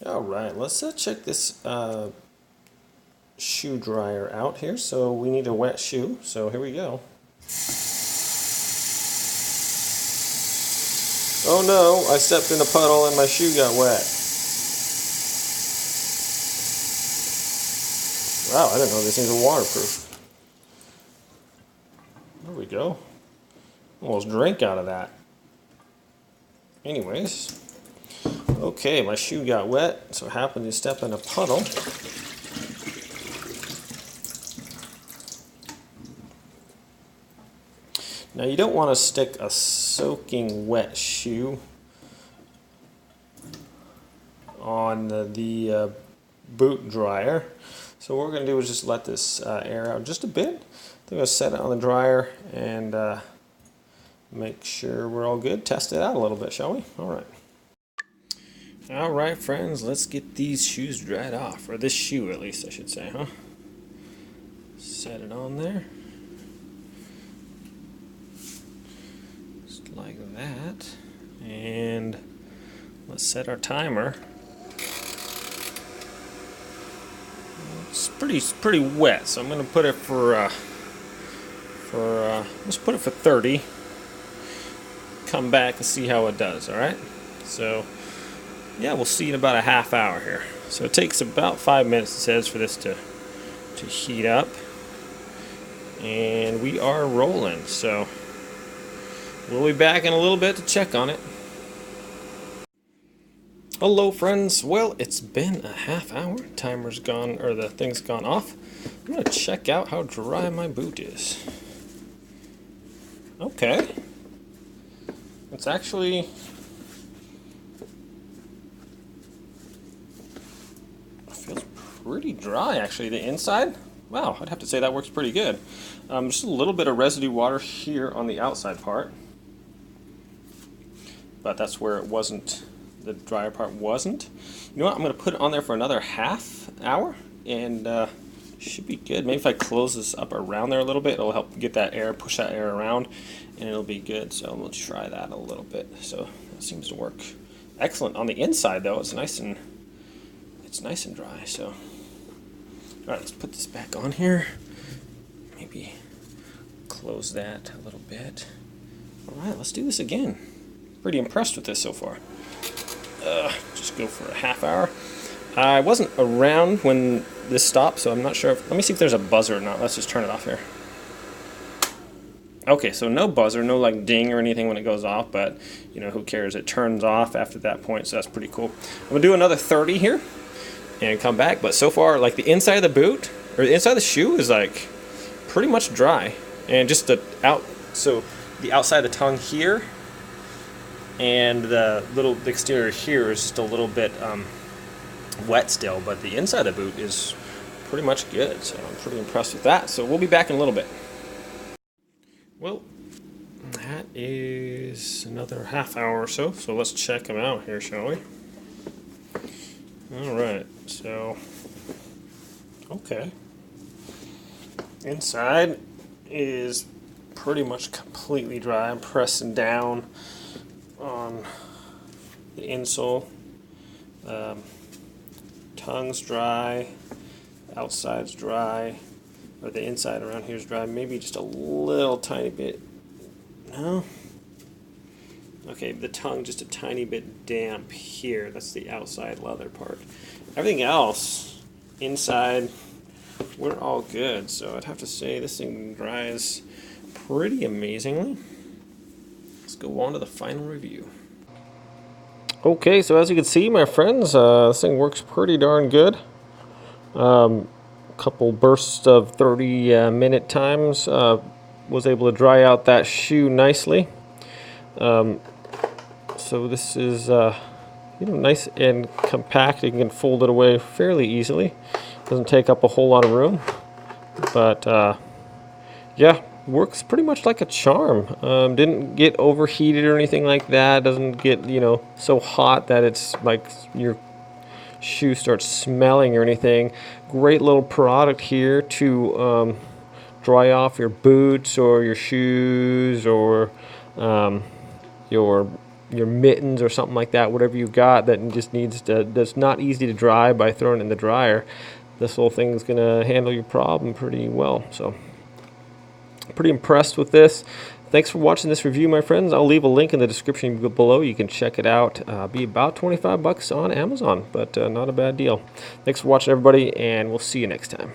All right, let's check this shoe dryer out here. So we need a wet shoe. So here we go. Oh no, I stepped in a puddle and my shoe got wet. Wow, I didn't know these things were waterproof. There we go. Almost drank out of that. Anyways, okay, my shoe got wet, so I happened to step in a puddle. Now you don't want to stick a soaking wet shoe on the boot dryer. So what we're going to do is just let this air out just a bit. I'm going to set it on the dryer and make sure we're all good. Test it out a little bit, shall we? All right. All right, friends, let's get these shoes dried off, or this shoe at least, I should say, huh? Set it on there. Just like that. And let's set our timer. It's pretty wet, so I'm going to put it let's put it for 30. Come back and see how it does. All right. So yeah, we'll see in about a half hour here. So it takes about 5 minutes, it says, for this to heat up, and we are rolling. So we'll be back in a little bit to check on it. Hello friends, well, it's been a half hour, timer's gone, or the thing's gone off. I'm going to check out how dry my boot is. Okay. It's actually... feels pretty dry actually, the inside. Wow, I'd have to say that works pretty good. Just a little bit of residue water here on the outside part. But that's where it wasn't. The dryer part wasn't. You know what? I'm going to put it on there for another half hour, and should be good. Maybe if I close this up around there a little bit, it'll help get that air, push that air around, and it'll be good. So we'll try that a little bit. So that seems to work excellent. On the inside, though, it's nice and dry. So all right, let's put this back on here. Maybe close that a little bit. All right, let's do this again. Pretty impressed with this so far. Just go for a half hour. I wasn't around when this stopped, so I'm not sure. Let me see if there's a buzzer or not. Let's just turn it off here. Okay, so no buzzer, no like ding or anything when it goes off, but you know, who cares? It turns off after that point, so that's pretty cool. I'm gonna do another 30 here and come back, but so far, like the inside of the boot or the inside of the shoe is like pretty much dry, and just the outside of the tongue here and the exterior here is just a little bit wet still, but the inside of the boot is pretty much good, so I'm pretty impressed with that. So we'll be back in a little bit. Well, that is another half hour or so, so let's check them out here, shall we? Alright, so okay, inside is pretty much completely dry. I'm pressing down on the insole. Tongue's dry, outside's dry, or the inside around here is dry. Maybe just a little tiny bit. No? Okay, the tongue just a tiny bit damp here. That's the outside leather part. Everything else, inside, we're all good. So I'd have to say this thing dries pretty amazingly. Let's go on to the final review. Okay, so as you can see, my friends, this thing works pretty darn good. Couple bursts of 30-minute times. Was able to dry out that shoe nicely. So this is nice and compact. You can fold it away fairly easily. Doesn't take up a whole lot of room, but yeah, works pretty much like a charm. Didn't get overheated or anything like that. Doesn't get so hot that it's like your shoe starts smelling or anything. Great little product here to dry off your boots or your shoes or your your mittens or something like that, whatever you've got that just needs to, that's not easy to dry by throwing it in the dryer, this whole thing is going to handle your problem pretty well. So pretty impressed with this. Thanks for watching this review, my friends. I'll leave a link in the description below. You can check it out. Be about 25 bucks on Amazon, but not a bad deal. Thanks for watching, everybody, and we'll see you next time.